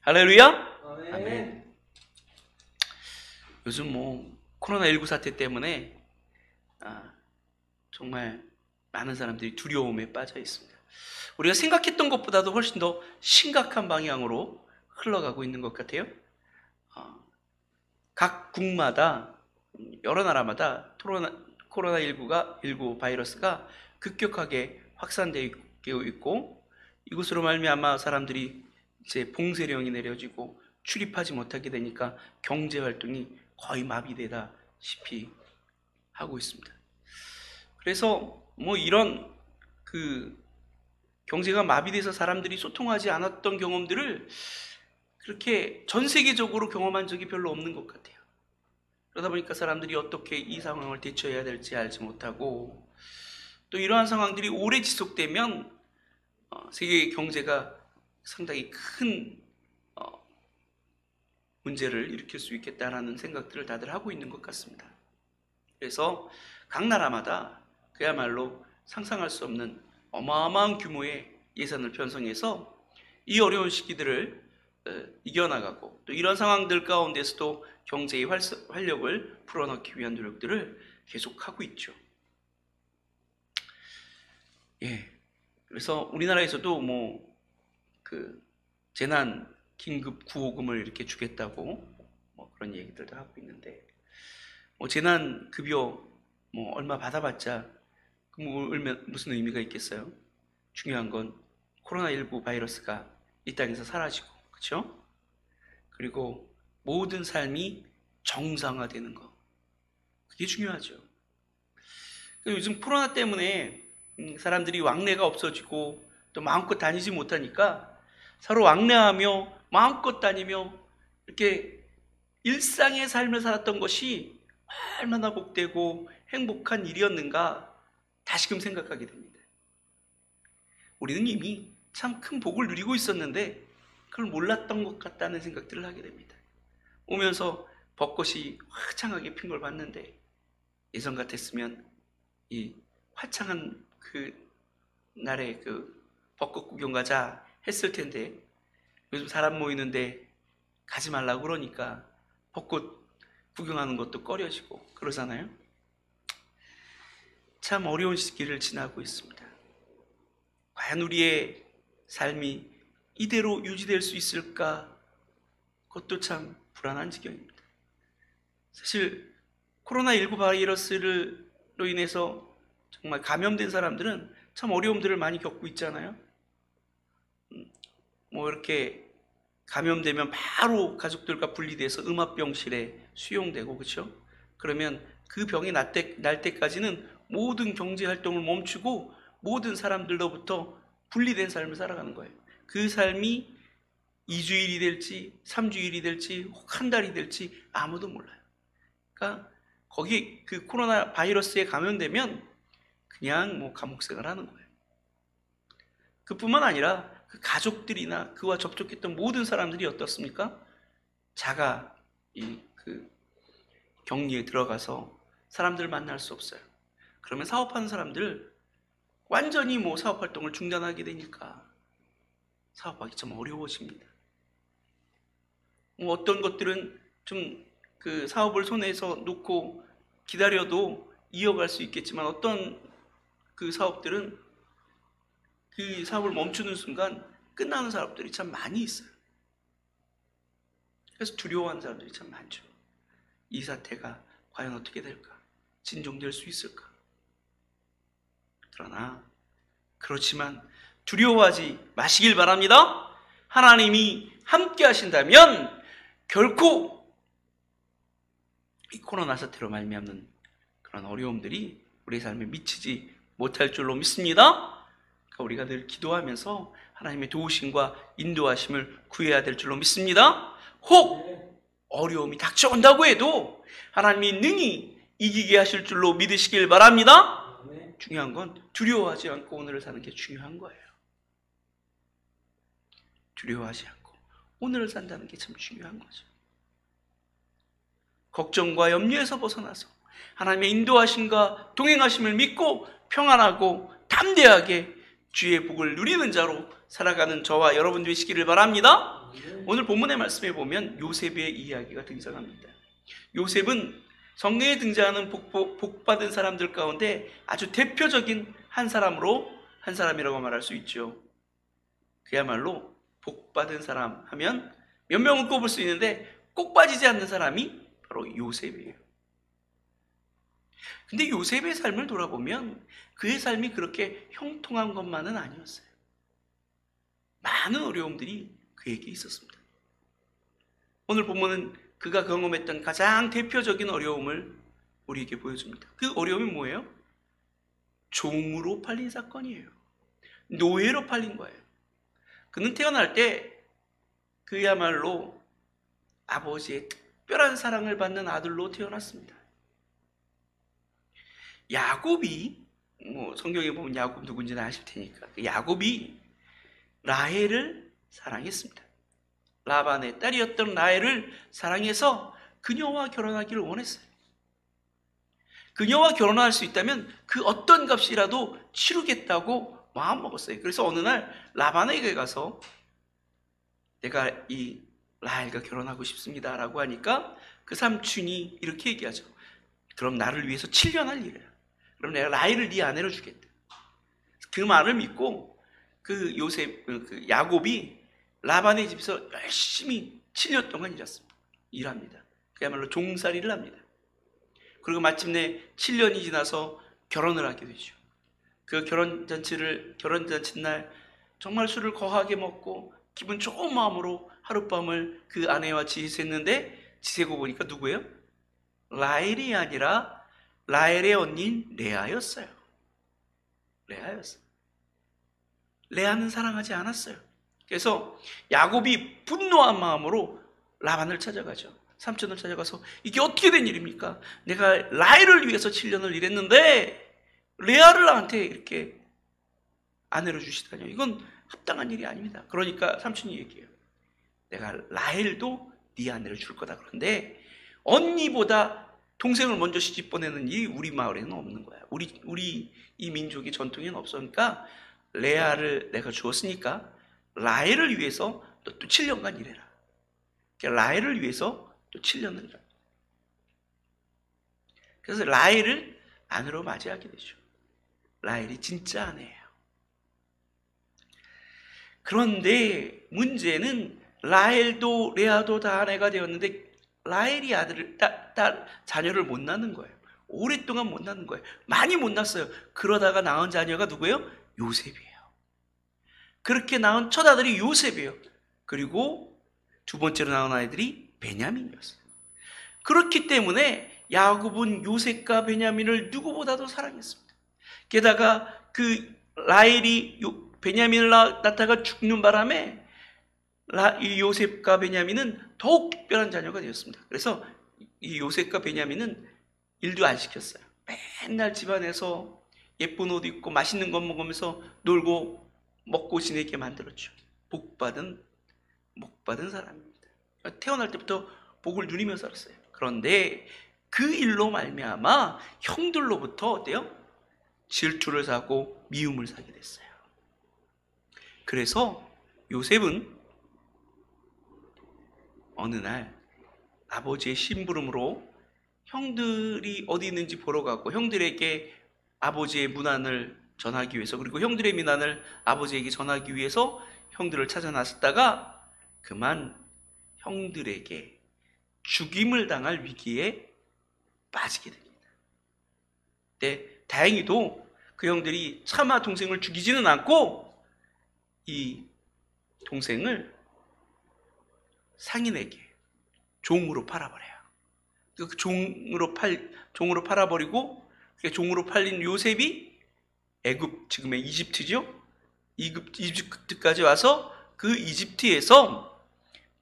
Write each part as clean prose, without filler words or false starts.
할렐루야? 아멘. 요즘 코로나19 사태 때문에 정말 많은 사람들이 두려움에 빠져 있습니다. 우리가 생각했던 것보다도 훨씬 더 심각한 방향으로 흘러가고 있는 것 같아요. 각 국마다, 여러 나라마다 코로나19 바이러스가 급격하게 확산되고 있고, 이것으로 말미암아 사람들이 이제 봉쇄령이 내려지고 출입하지 못하게 되니까 경제 활동이 거의 마비되다시피 하고 있습니다. 그래서 이런 경제가 마비돼서 사람들이 소통하지 않았던 경험들을 그렇게 전 세계적으로 경험한 적이 별로 없는 것 같아요. 그러다 보니까 사람들이 어떻게 이 상황을 대처해야 될지 알지 못하고, 또 이러한 상황들이 오래 지속되면 세계 경제가 상당히 큰 문제를 일으킬 수 있겠다라는 생각들을 다들 하고 있는 것 같습니다. 그래서 각 나라마다 그야말로 상상할 수 없는 어마어마한 규모의 예산을 편성해서 이 어려운 시기들을 이겨나가고, 또 이런 상황들 가운데서도 경제의 활력을 불어넣기 위한 노력들을 계속하고 있죠. 그래서 우리나라에서도 재난 긴급 구호금을 이렇게 주겠다고 그런 얘기들도 하고 있는데, 재난 급여 얼마 받아봤자 무슨 의미가 있겠어요? 중요한 건 코로나19 바이러스가 이 땅에서 사라지고, 그렇죠? 그리고 모든 삶이 정상화되는 거, 그게 중요하죠. 요즘 코로나 때문에 사람들이 왕래가 없어지고 또 마음껏 다니지 못하니까 서로 왕래하며 마음껏 다니며 이렇게 일상의 삶을 살았던 것이 얼마나 복되고 행복한 일이었는가 다시금 생각하게 됩니다. 우리는 이미 참 큰 복을 누리고 있었는데 그걸 몰랐던 것 같다는 생각들을 하게 됩니다. 오면서 벚꽃이 화창하게 핀 걸 봤는데, 예전 같았으면 이 화창한 날에 벚꽃 구경 가자 했을 텐데, 요즘 사람 모이는데 가지 말라고 그러니까 벚꽃 구경하는 것도 꺼려지고 그러잖아요. 참 어려운 시기를 지나고 있습니다. 과연 우리의 삶이 이대로 유지될 수 있을까? 그것도 참 불안한 지경입니다. 사실 코로나19 바이러스로 인해서 정말 감염된 사람들은 참 어려움들을 많이 겪고 있잖아요. 이렇게 감염되면 바로 가족들과 분리돼서 음압병실에 수용되고, 그렇죠? 그러면 그 병이 날 때까지는 모든 경제 활동을 멈추고 모든 사람들로부터 분리된 삶을 살아가는 거예요. 그 삶이 2주일이 될지 3주일이 될지 혹 한 달이 될지 아무도 몰라요. 그러니까 거기 코로나 바이러스에 감염되면 그냥 감옥 생활하는 거예요. 그뿐만 아니라 그 가족들이나 그와 접촉했던 모든 사람들이 어떻습니까? 자가 격리에 들어가서 사람들을 만날 수 없어요. 그러면 사업하는 사람들 완전히 사업 활동을 중단하게 되니까 사업하기 참 어려워집니다. 어떤 것들은 좀 사업을 손에서 놓고 기다려도 이어갈 수 있겠지만, 어떤 사업들은 그 사업을 멈추는 순간 끝나는 사업들이 참 많이 있어요. 그래서 두려워하는 사람들이 참 많죠. 이 사태가 과연 어떻게 될까? 진정될 수 있을까? 그러나 그렇지만 두려워하지 마시길 바랍니다. 하나님이 함께 하신다면 결코 이 코로나 사태로 말미암는 그런 어려움들이 우리 삶에 미치지 못할 줄로 믿습니다. 그러니까 우리가 늘 기도하면서 하나님의 도우심과 인도하심을 구해야 될 줄로 믿습니다. 혹 어려움이 닥쳐온다고 해도 하나님이 능히 이기게 하실 줄로 믿으시길 바랍니다. 중요한 건 두려워하지 않고 오늘을 사는 게 중요한 거예요. 두려워하지 않고 오늘을 산다는 게 참 중요한 거죠. 걱정과 염려에서 벗어나서 하나님의 인도하심과 동행하심을 믿고 평안하고 담대하게 주의 복을 누리는 자로 살아가는 저와 여러분 되시기를 바랍니다. 오늘 본문의 말씀에 보면 요셉의 이야기가 등장합니다. 요셉은 성경에 등장하는 복받은 사람들 가운데 아주 대표적인 한 사람이라고 말할 수 있죠. 그야말로 복받은 사람 하면 몇 명을 꼽을 수 있는데 꼭 빠지지 않는 사람이 바로 요셉이에요. 근데 요셉의 삶을 돌아보면 그의 삶이 그렇게 형통한 것만은 아니었어요. 많은 어려움들이 그에게 있었습니다. 오늘 본문은 그가 경험했던 가장 대표적인 어려움을 우리에게 보여줍니다. 그 어려움이 뭐예요? 종으로 팔린 사건이에요. 노예로 팔린 거예요. 그는 태어날 때 그야말로 아버지의 특별한 사랑을 받는 아들로 태어났습니다. 야곱이, 성경에 보면 야곱 누군지는 아실 테니까, 야곱이 라헬을 사랑했습니다. 라반의 딸이었던 라헬을 사랑해서 그녀와 결혼하기를 원했어요. 그녀와 결혼할 수 있다면 그 어떤 값이라도 치르겠다고 마음먹었어요. 그래서 어느 날 라반에게 가서 내가 이 라헬과 결혼하고 싶습니다 라고 하니까 그 삼촌이 이렇게 얘기하죠. 그럼 나를 위해서 7년 할 일이야. 그럼 내가 라헬을 네 아내로 주겠다. 그 말을 믿고 그 야곱이 라반의 집에서 열심히 7년 동안 일합니다. 그야말로 종살이를 합니다. 그리고 마침내 7년이 지나서 결혼을 하게 되죠. 그 결혼잔치 날 정말 술을 거하게 먹고 기분 좋은 마음으로 하룻밤을 그 아내와 지냈는데 지새고 보니까 누구예요? 라헬이 아니라 라헬의 언니인 레아였어요. 레아는 사랑하지 않았어요. 그래서 야곱이 분노한 마음으로 라반을 찾아가죠. 삼촌을 찾아가서 이게 어떻게 된 일입니까? 내가 라헬을 위해서 7년을 일했는데 레아를 나한테 이렇게 아내로 주시다뇨. 이건 합당한 일이 아닙니다. 그러니까 삼촌이 얘기해요. 내가 라헬도 네 아내를 줄 거다. 그런데 언니보다 동생을 먼저 시집 보내는 일이 우리 마을에는 없는 거야. 우리 이 민족의 전통에는 없으니까 레아를 내가 주었으니까 라헬을 위해서 또 7년간 일해라. 라헬을 위해서 또 7년을 일합니다. 그래서 라헬을 아내로 맞이하게 되죠. 라헬이 진짜 아내예요. 그런데 문제는 라헬도 레아도 다 아내가 되었는데 라헬이 자녀를 못 낳는 거예요. 오랫동안 못 낳는 거예요. 많이 못 낳았어요. 그러다가 낳은 자녀가 누구예요? 요셉이에요. 그렇게 낳은 첫 아들이 요셉이에요. 그리고 두 번째로 낳은 아이들이 베냐민이었어요. 그렇기 때문에 야곱은 요셉과 베냐민을 누구보다도 사랑했습니다. 게다가 그 라헬이 베냐민을 낳다가 죽는 바람에 이 요셉과 베냐민은 더욱 특별한 자녀가 되었습니다. 그래서 이 요셉과 베냐민은 일도 안 시켰어요. 맨날 집안에서 예쁜 옷 입고 맛있는 것 먹으면서 놀고 먹고 지내게 만들었죠. 복받은 사람입니다. 태어날 때부터 복을 누리며 살았어요. 그런데 그 일로 말미암아 형들로부터 어때요? 질투를 사고 미움을 사게 됐어요. 그래서 요셉은 어느 날 아버지의 심부름으로 형들이 어디 있는지 보러 가고 형들에게 아버지의 문안을 전하기 위해서 그리고 형들의 문안을 아버지에게 전하기 위해서 형들을 찾아 나섰다가 그만 형들에게 죽임을 당할 위기에 빠지게 됩니다. 근데 다행히도 그 형들이 차마 동생을 죽이지는 않고 이 동생을 상인에게 종으로 팔아버려요. 그 종으로 팔아버리고 종으로 팔린 요셉이 애굽, 지금의 이집트죠. 이집트까지 와서 그 이집트에서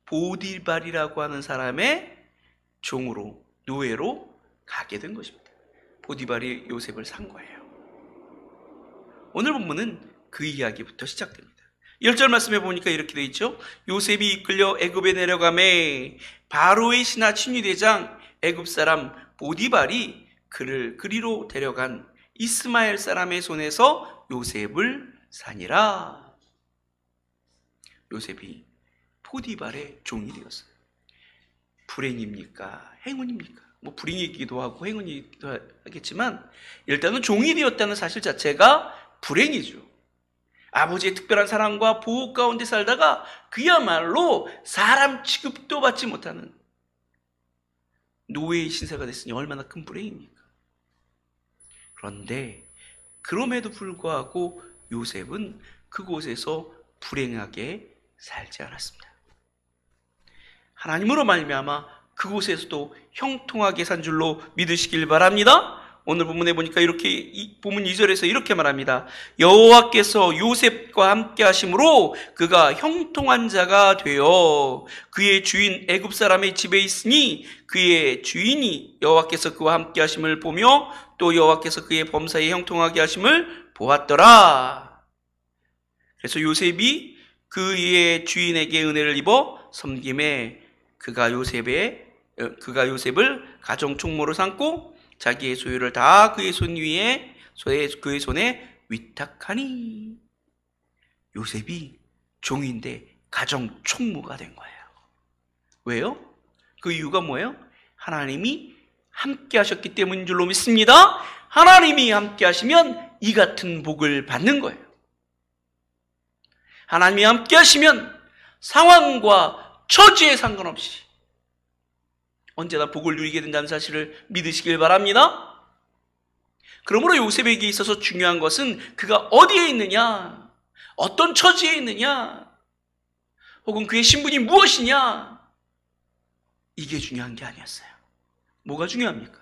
보디발이라고 하는 사람의 종으로, 노예로 가게 된 것입니다. 보디발이 요셉을 산 거예요. 오늘 본문은 그 이야기부터 시작됩니다. 1절 말씀에 보니까 이렇게 되어 있죠. 요셉이 이끌려 애굽에 내려가매 바로의 신하 친위대장 애굽 사람 보디발이 그를 그리로 데려간 이스마엘 사람의 손에서 요셉을 사니라. 요셉이 보디발의 종이 되었어요. 불행입니까? 행운입니까? 뭐 불행이기도 하고 행운이기도 하겠지만 일단은 종이 되었다는 사실 자체가 불행이죠. 아버지의 특별한 사랑과 보호 가운데 살다가 그야말로 사람 취급도 받지 못하는 노예의 신세가 됐으니 얼마나 큰 불행입니까? 그런데 그럼에도 불구하고 요셉은 그곳에서 불행하게 살지 않았습니다. 하나님으로 말미암아 그곳에서도 형통하게 산 줄로 믿으시길 바랍니다. 오늘 본문에 보니까 이렇게 본문 2절에서 이렇게 말합니다. 여호와께서 요셉과 함께 하심으로 그가 형통한 자가 되어 그의 주인 애굽 사람의 집에 있으니 그의 주인이 여호와께서 그와 함께 하심을 보며 또 여호와께서 그의 범사에 형통하게 하심을 보았더라. 그래서 요셉이 그의 주인에게 은혜를 입어 섬김에 그가 요셉을 가정 총무로 삼고 자기의 소유를 다 그의 그의 손에 위탁하니. 요셉이 종인데 가정 총무가 된 거예요. 왜요? 그 이유가 뭐예요? 하나님이 함께 하셨기 때문인 줄로 믿습니다. 하나님이 함께 하시면 이 같은 복을 받는 거예요. 하나님이 함께 하시면 상황과 처지에 상관없이 언제나 복을 누리게 된다는 사실을 믿으시길 바랍니다. 그러므로 요셉에게 있어서 중요한 것은 그가 어디에 있느냐, 어떤 처지에 있느냐, 혹은 그의 신분이 무엇이냐, 이게 중요한 게 아니었어요. 뭐가 중요합니까?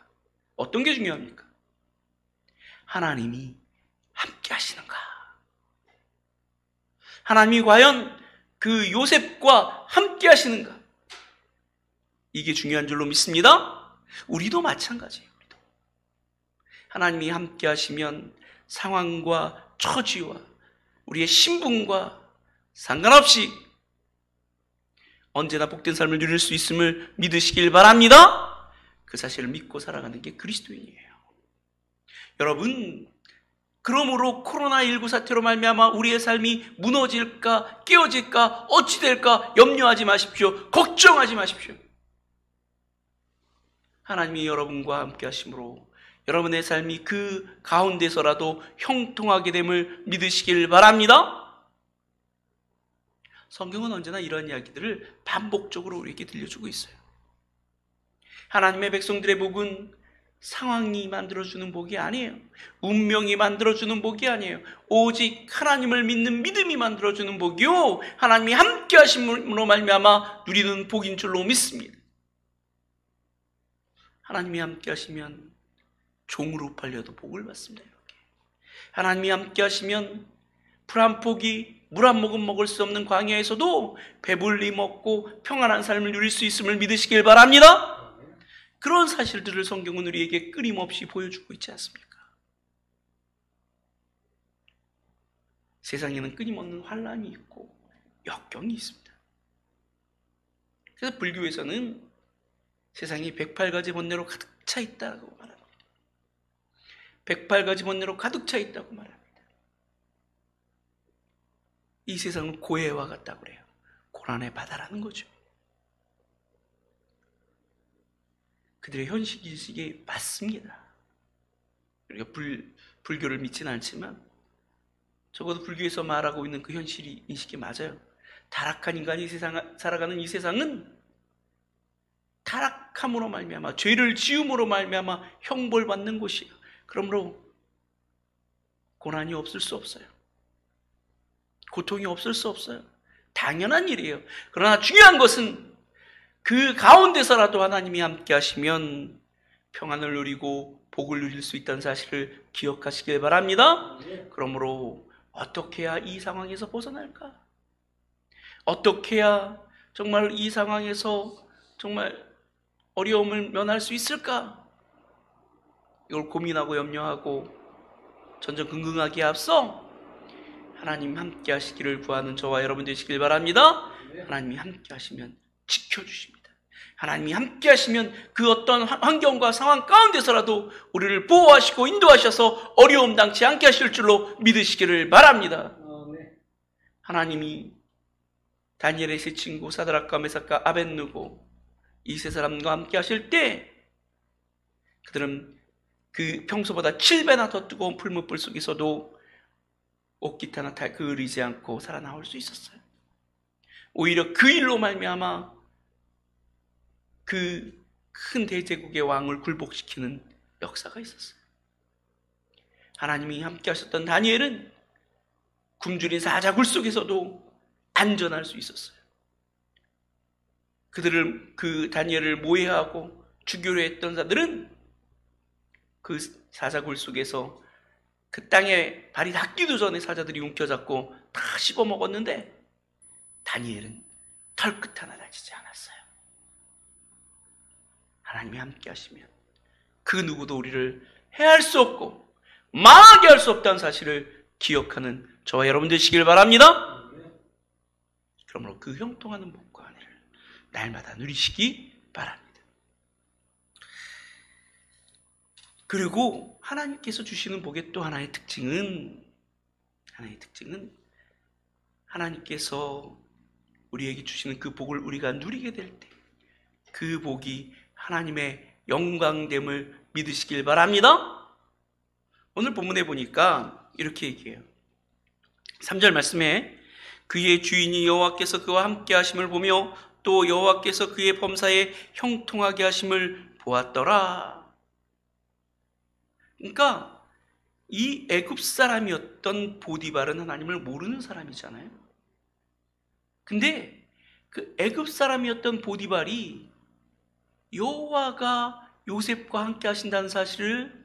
어떤 게 중요합니까? 하나님이 함께 하시는가? 하나님이 과연 그 요셉과 함께 하시는가? 이게 중요한 줄로 믿습니다. 우리도 마찬가지예요. 하나님이 함께 하시면 상황과 처지와 우리의 신분과 상관없이 언제나 복된 삶을 누릴 수 있음을 믿으시길 바랍니다. 그 사실을 믿고 살아가는 게 그리스도인이에요. 여러분, 그러므로 코로나19 사태로 말미암아 우리의 삶이 무너질까 깨어질까 어찌 될까 염려하지 마십시오. 걱정하지 마십시오. 하나님이 여러분과 함께 하심으로 여러분의 삶이 그 가운데서라도 형통하게 됨을 믿으시길 바랍니다. 성경은 언제나 이런 이야기들을 반복적으로 우리에게 들려주고 있어요. 하나님의 백성들의 복은 상황이 만들어주는 복이 아니에요. 운명이 만들어주는 복이 아니에요. 오직 하나님을 믿는 믿음이 만들어주는 복이요, 하나님이 함께 하심으로 말미암아 누리는 복인 줄로 믿습니다. 하나님이 함께 하시면 종으로 팔려도 복을 받습니다. 이렇게. 하나님이 함께 하시면 풀 한 포기, 물 한 모금 먹을 수 없는 광야에서도 배불리 먹고 평안한 삶을 누릴 수 있음을 믿으시길 바랍니다. 그런 사실들을 성경은 우리에게 끊임없이 보여주고 있지 않습니까? 세상에는 끊임없는 환난이 있고 역경이 있습니다. 그래서 불교에서는 세상이 108가지 번뇌로 가득 차 있다고 말합니다. 108가지 번뇌로 가득 차 있다고 말합니다. 이 세상은 고해와 같다고 그래요. 고난의 바다라는 거죠. 그들의 현실인식이 맞습니다. 우리가 불교를 믿지는 않지만 적어도 불교에서 말하고 있는 그 현실인식이 맞아요. 타락한 인간이 살아가는 이 세상은 타락함으로 말미암아 죄를 지음으로 말미암아 형벌받는 곳이에요. 그러므로 고난이 없을 수 없어요. 고통이 없을 수 없어요. 당연한 일이에요. 그러나 중요한 것은 그 가운데서라도 하나님이 함께 하시면 평안을 누리고 복을 누릴 수 있다는 사실을 기억하시길 바랍니다. 그러므로 어떻게 해야 이 상황에서 벗어날까? 어떻게 해야 정말 이 상황에서 정말 어려움을 면할 수 있을까? 이걸 고민하고 염려하고 전전긍긍하기에 앞서 하나님 함께 하시기를 구하는 저와 여러분 되시길 바랍니다. 하나님이 함께 하시면 지켜주십니다. 하나님이 함께 하시면 그 어떤 환경과 상황 가운데서라도 우리를 보호하시고 인도하셔서 어려움 당치 않게 하실 줄로 믿으시기를 바랍니다. 하나님이 다니엘의 세 친구 사드락과 메삭과 아벳느고 이 세 사람과 함께 하실 때 그들은 그 평소보다 7배나 더 뜨거운 풀무불 속에서도 옷깃 하나 그을리지 않고 살아나올 수 있었어요. 오히려 그 일로 말미암아 그 큰 대제국의 왕을 굴복시키는 역사가 있었어요. 하나님이 함께 하셨던 다니엘은 굶주린 사자굴 속에서도 안전할 수 있었어요. 그 다니엘을 모해하고 죽이려 했던 자들은 그 사자굴 속에서 그 땅에 발이 닿기도 전에 사자들이 움켜잡고 다 씹어 먹었는데 다니엘은 털끝 하나 다치지 않았어요. 하나님이 함께 하시면 그 누구도 우리를 해할 수 없고 망하게 할 수 없다는 사실을 기억하는 저와 여러분 되시길 바랍니다. 그러므로 그 형통하는 복과 은혜를 날마다 누리시기 바랍니다. 그리고 하나님께서 주시는 복의 또 하나의 특징은 하나님께서 우리에게 주시는 그 복을 우리가 누리게 될 때 그 복이 하나님의 영광됨을 믿으시길 바랍니다. 오늘 본문에 보니까 이렇게 얘기해요. 3절 말씀에 그의 주인이 여호와께서 그와 함께 하심을 보며 또 여호와께서 그의 범사에 형통하게 하심을 보았더라. 그러니까 이 애굽 사람이었던 보디발은 하나님을 모르는 사람이잖아요. 근데 그 애굽 사람이었던 보디발이 여호와가 요셉과 함께 하신다는 사실을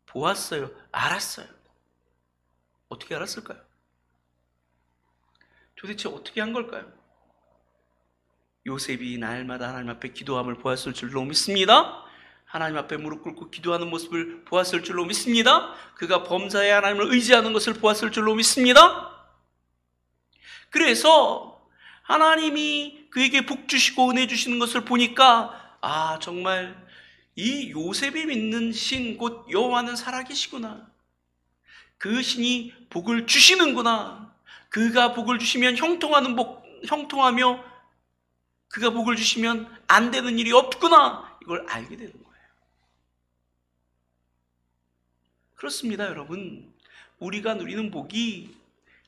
보았어요. 알았어요. 어떻게 알았을까요? 도대체 어떻게 한 걸까요? 요셉이 날마다 하나님 앞에 기도함을 보았을 줄로 믿습니다. 하나님 앞에 무릎 꿇고 기도하는 모습을 보았을 줄로 믿습니다. 그가 범사에 하나님을 의지하는 것을 보았을 줄로 믿습니다. 그래서 하나님이 그에게 복 주시고 은혜 주시는 것을 보니까 정말 이 요셉이 믿는 신 곧 여호와는 살아계시구나. 그 신이 복을 주시는구나. 그가 복을 주시면 형통하며 그가 복을 주시면 안 되는 일이 없구나. 이걸 알게 되는 거예요. 그렇습니다, 여러분. 우리가 누리는 복이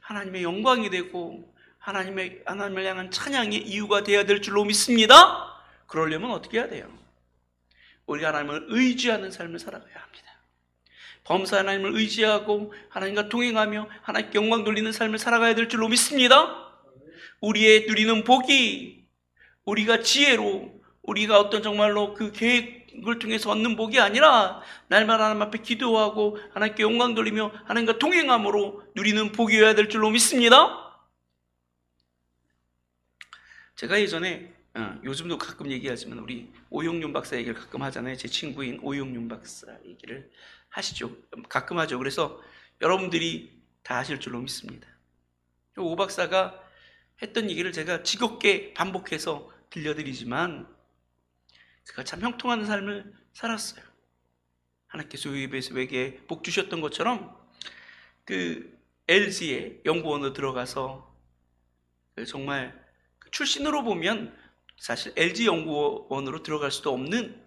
하나님의 영광이 되고 하나님을 향한 찬양의 이유가 되어야 될 줄로 믿습니다. 그러려면 어떻게 해야 돼요? 우리가 하나님을 의지하는 삶을 살아가야 합니다. 범사 하나님을 의지하고 하나님과 동행하며 하나님께 영광 돌리는 삶을 살아가야 될 줄로 믿습니다. 우리의 누리는 복이 우리가 지혜로 우리가 어떤 정말로 그 계획을 통해서 얻는 복이 아니라 날마다 하나님 앞에 기도하고 하나님께 영광 돌리며 하나님과 동행함으로 누리는 복이어야 될 줄로 믿습니다. 제가 예전에 요즘도 가끔 얘기하지만 우리 오용윤 박사 얘기를 가끔 하잖아요. 제 친구인 오용윤 박사 얘기를 하시죠. 가끔 하죠. 그래서 여러분들이 다 아실 줄로 믿습니다. 오 박사가 했던 얘기를 제가 지겹게 반복해서 들려드리지만 그가 참 형통하는 삶을 살았어요. 하나님께서 요셉에게 복 주셨던 것처럼 그 LG의 연구원으로 들어가서 정말 출신으로 보면 사실 LG 연구원으로 들어갈 수도 없는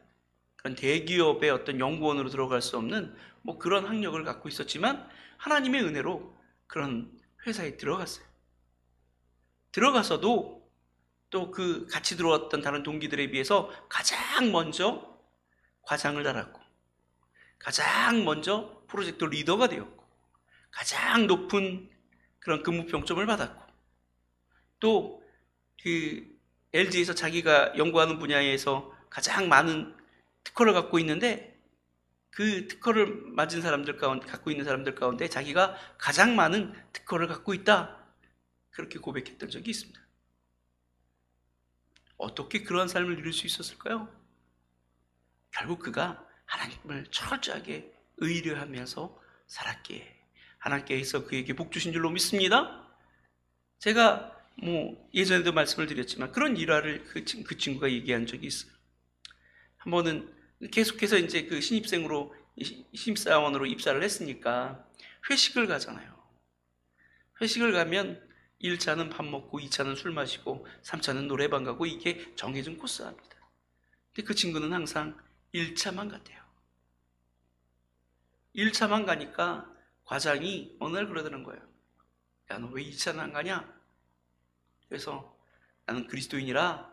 그런 대기업의 어떤 연구원으로 들어갈 수 없는 그런 학력을 갖고 있었지만 하나님의 은혜로 그런 회사에 들어갔어요. 들어가서도 또 그 같이 들어왔던 다른 동기들에 비해서 가장 먼저 과장을 달았고 가장 먼저 프로젝트 리더가 되었고 가장 높은 그런 근무 평점을 받았고 또 그 LG에서 자기가 연구하는 분야에서 가장 많은 특허를 갖고 있는데 그 특허를 갖고 있는 사람들 가운데 자기가 가장 많은 특허를 갖고 있다. 그렇게 고백했던 적이 있습니다. 어떻게 그러한 삶을 누릴 수 있었을까요? 결국 그가 하나님을 철저하게 의뢰하면서 살았기에 하나님께서 그에게 복 주신 줄로 믿습니다. 제가 예전에도 말씀을 드렸지만 그런 일화를 그 친구가 얘기한 적이 있어요. 한 번은 계속해서 이제 그 신입사원으로 입사를 했으니까 회식을 가잖아요. 회식을 가면 1차는 밥 먹고 2차는 술 마시고 3차는 노래방 가고 이게 정해진 코스랍니다. 근데 그 친구는 항상 1차만 갔대요. 1차만 가니까 과장이 어느 날 그러더는 거예요. 야, 너 왜 2차는 안 가냐? 그래서 나는 그리스도인이라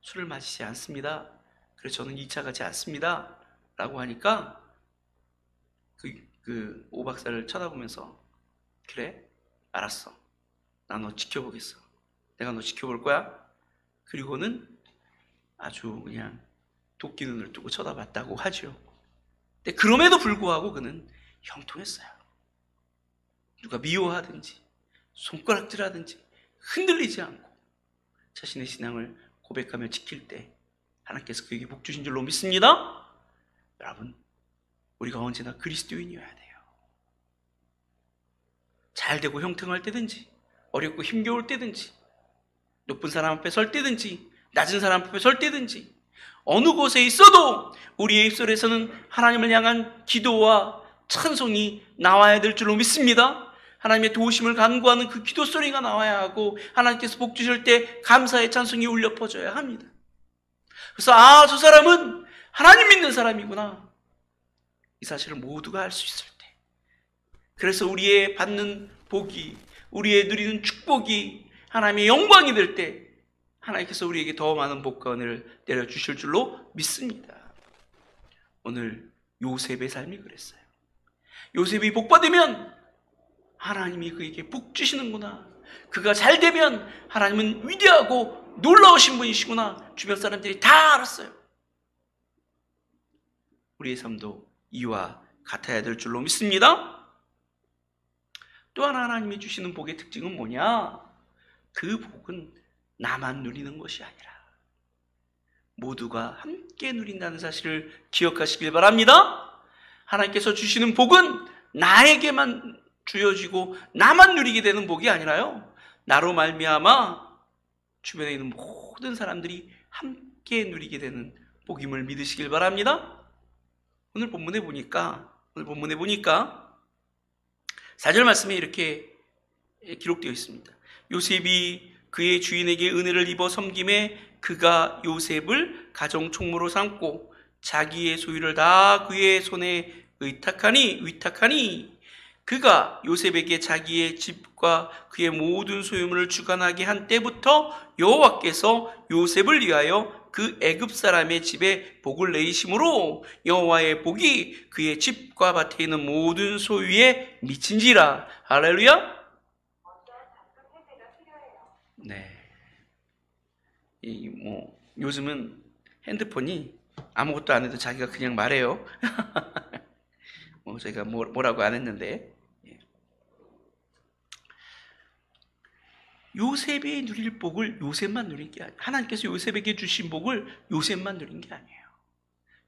술을 마시지 않습니다. 그래서 저는 2차 가지 않습니다. 라고 하니까 그 오박사를 쳐다보면서 그래? 알았어. 나 너 지켜보겠어. 내가 너 지켜볼 거야. 그리고는 아주 그냥 도끼 눈을 뜨고 쳐다봤다고 하죠. 근데 그럼에도 불구하고 그는 형통했어요. 누가 미워하든지 손가락질하든지 흔들리지 않고 자신의 신앙을 고백하며 지킬 때 하나님께서 그에게 복 주신 줄로 믿습니다. 여러분, 우리가 언제나 그리스도인이어야 돼요. 잘 되고 형통할 때든지 어렵고 힘겨울 때든지 높은 사람 앞에 설 때든지 낮은 사람 앞에 설 때든지 어느 곳에 있어도 우리의 입술에서는 하나님을 향한 기도와 찬송이 나와야 될 줄로 믿습니다. 하나님의 도우심을 간구하는 그 기도 소리가 나와야 하고 하나님께서 복 주실 때 감사의 찬송이 울려 퍼져야 합니다. 그래서 저 사람은 하나님 믿는 사람이구나, 이 사실을 모두가 알 수 있을 때, 그래서 우리의 받는 복이, 우리의 누리는 축복이 하나님의 영광이 될 때 하나님께서 우리에게 더 많은 복과 은혜를 내려주실 줄로 믿습니다. 오늘 요셉의 삶이 그랬어요. 요셉이 복받으면 하나님이 그에게 복 주시는구나, 그가 잘 되면 하나님은 위대하고 놀라우신 분이시구나, 주변 사람들이 다 알았어요. 우리의 삶도 이와 같아야 될 줄로 믿습니다. 또 하나 하나님이 주시는 복의 특징은 뭐냐? 그 복은 나만 누리는 것이 아니라 모두가 함께 누린다는 사실을 기억하시길 바랍니다. 하나님께서 주시는 복은 나에게만 주어지고 나만 누리게 되는 복이 아니라요, 나로 말미암아 주변에 있는 모든 사람들이 함께 누리게 되는 복임을 믿으시길 바랍니다. 오늘 본문에 보니까 4절 말씀에 이렇게 기록되어 있습니다. 요셉이 그의 주인에게 은혜를 입어 섬김에 그가 요셉을 가정 총무로 삼고 자기의 소유를 다 그의 손에 위탁하니 그가 요셉에게 자기의 집과 그의 모든 소유물을 주관하게 한 때부터 여호와께서 요셉을 위하여 그 애굽 사람의 집에 복을 내리심으로 여호와의 복이 그의 집과 밭에 있는 모든 소유에 미친지라. 할렐루야. 네. 요즘은 핸드폰이 아무것도 안 해도 자기가 그냥 말해요. 저희가 뭐라고 안 했는데, 요셉이 누릴 복을 요셉만 누린 게 아니에요. 하나님께서 요셉에게 주신 복을 요셉만 누린 게 아니에요.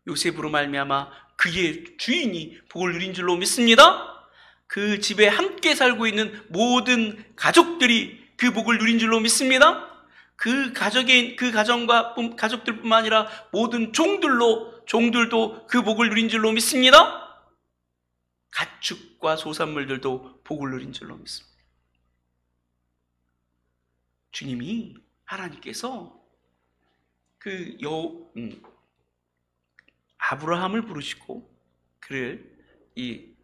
요셉으로 말미암아 그의 주인이 복을 누린 줄로 믿습니다. 그 집에 함께 살고 있는 모든 가족들이 그 복을 누린 줄로 믿습니다. 그 가족들뿐만 아니라 모든 종들도 그 복을 누린 줄로 믿습니다. 가축과 소산물들도 복을 누린 줄로 믿습니다. 주님이, 하나님께서 아브라함을 부르시고 그를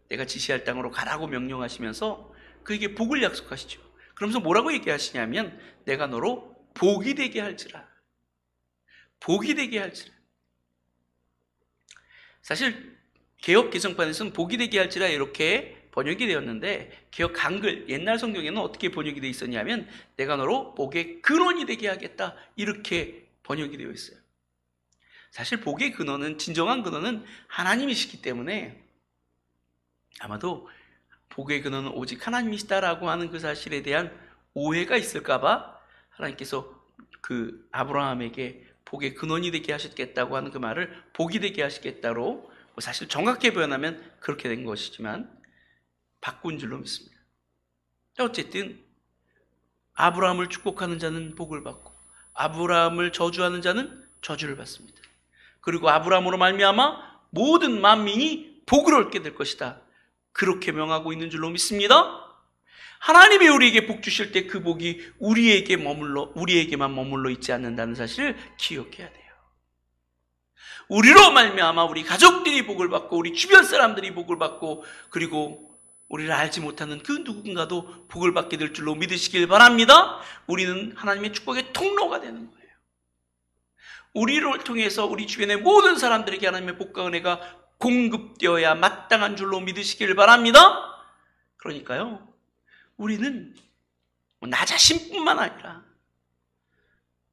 내가 지시할 땅으로 가라고 명령하시면서 그에게 복을 약속하시죠. 그러면서 뭐라고 얘기하시냐면, 내가 너로 복이 되게 할지라. 복이 되게 할지라. 사실 개역 개정판에서는 복이 되게 할지라 이렇게 번역이 되었는데, 개역 한글 옛날 성경에는 어떻게 번역이 되어 있었냐면, 내가 너로 복의 근원이 되게 하겠다, 이렇게 번역이 되어 있어요. 사실 복의 근원은, 진정한 근원은 하나님이시기 때문에 아마도 복의 근원은 오직 하나님이시다라고 하는 그 사실에 대한 오해가 있을까봐 하나님께서 그 아브라함에게 복의 근원이 되게 하셨겠다고 하는 그 말을 복이 되게 하시겠다로, 사실 정확하게 표현하면 그렇게 된 것이지만 바꾼 줄로 믿습니다. 어쨌든 아브라함을 축복하는 자는 복을 받고 아브라함을 저주하는 자는 저주를 받습니다. 그리고 아브라함으로 말미암아 모든 만민이 복을 얻게 될 것이다, 그렇게 명하고 있는 줄로 믿습니다. 하나님이 우리에게 복 주실 때 그 복이 우리에게만 머물러 있지 않는다는 사실을 기억해야 돼요. 우리로 말미암아 우리 가족들이 복을 받고 우리 주변 사람들이 복을 받고 그리고 우리를 알지 못하는 그 누군가도 복을 받게 될 줄로 믿으시길 바랍니다. 우리는 하나님의 축복의 통로가 되는 거예요. 우리를 통해서 우리 주변의 모든 사람들에게 하나님의 복과 은혜가 공급되어야 마땅한 줄로 믿으시길 바랍니다. 그러니까요, 우리는 나 자신뿐만 아니라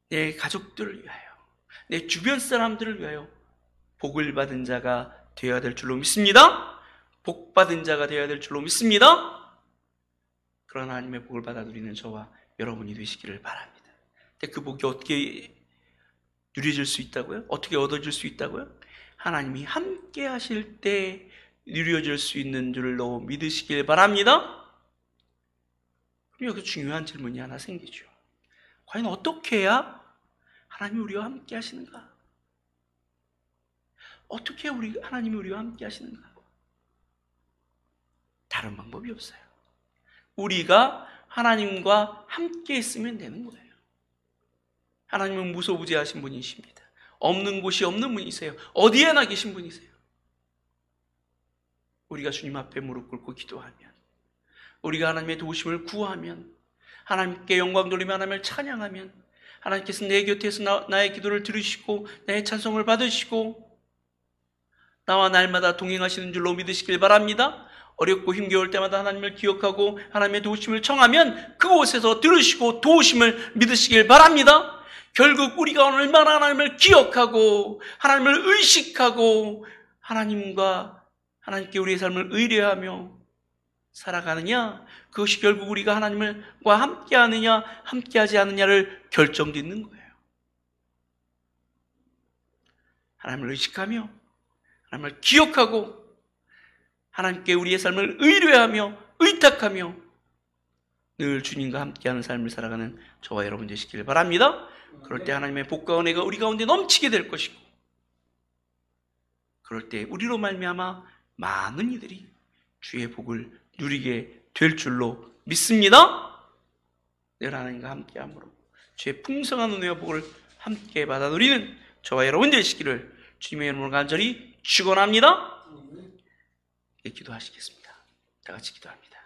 내 가족들을 위하여, 내 주변 사람들을 위하여 복을 받은 자가 되어야 될 줄로 믿습니다. 복 받은 자가 되어야 될 줄로 믿습니다. 그런 하나님의 복을 받아 누리는 저와 여러분이 되시기를 바랍니다. 근데 그 복이 어떻게 누려질 수 있다고요? 어떻게 얻어질 수 있다고요? 하나님이 함께 하실 때 누려질 수 있는 줄로 믿으시길 바랍니다. 그럼 여기 중요한 질문이 하나 생기죠. 과연 어떻게 해야 하나님이 우리와 함께 하시는가? 어떻게 하나님이 우리와 함께 하시는가? 다른 방법이 없어요. 우리가 하나님과 함께 있으면 되는 거예요. 하나님은 무소부재하신 분이십니다. 없는 곳이 없는 분이세요. 어디에나 계신 분이세요. 우리가 주님 앞에 무릎 꿇고 기도하면, 우리가 하나님의 도우심을 구하면, 하나님께 영광 돌리며 하나님을 찬양하면, 하나님께서 내 곁에서 나의 기도를 들으시고 나의 찬송을 받으시고 나와 날마다 동행하시는 줄로 믿으시길 바랍니다. 어렵고 힘겨울 때마다 하나님을 기억하고 하나님의 도우심을 청하면 그곳에서 들으시고 도우심을 믿으시길 바랍니다. 결국 우리가 얼마나 하나님을 기억하고 하나님을 의식하고 하나님께 우리의 삶을 의뢰하며 살아가느냐, 그것이 결국 우리가 하나님과 함께하느냐 함께하지 않느냐를 결정짓는 거예요. 하나님을 의식하며 하나님을 기억하고 하나님께 우리의 삶을 의뢰하며 의탁하며 늘 주님과 함께하는 삶을 살아가는 저와 여러분 되시길 바랍니다. 그럴 때 하나님의 복과 은혜가 우리 가운데 넘치게 될 것이고, 그럴 때 우리로 말미암아 많은 이들이 주의 복을 누리게 될 줄로 믿습니다. 늘 하나님과 함께함으로 주의 풍성한 은혜와 복을 함께 받아 누리는 저와 여러분 되시기를 주님의 이름으로 간절히 축원합니다. 기도하시겠습니다. 다 같이 기도합니다.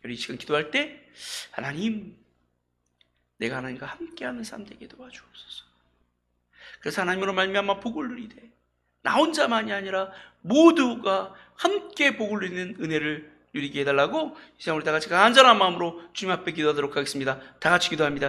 우리 지금 기도할 때 하나님, 내가 하나님과 함께하는 삶 되게 도와주옵소서. 그래서 하나님으로 말미암아 복을 누리되 나 혼자만이 아니라 모두가 함께 복을 누리는 은혜를 누리게 해달라고 이 시간 우리 다 같이 간절한 마음으로 주님 앞에 기도하도록 하겠습니다. 다 같이 기도합니다.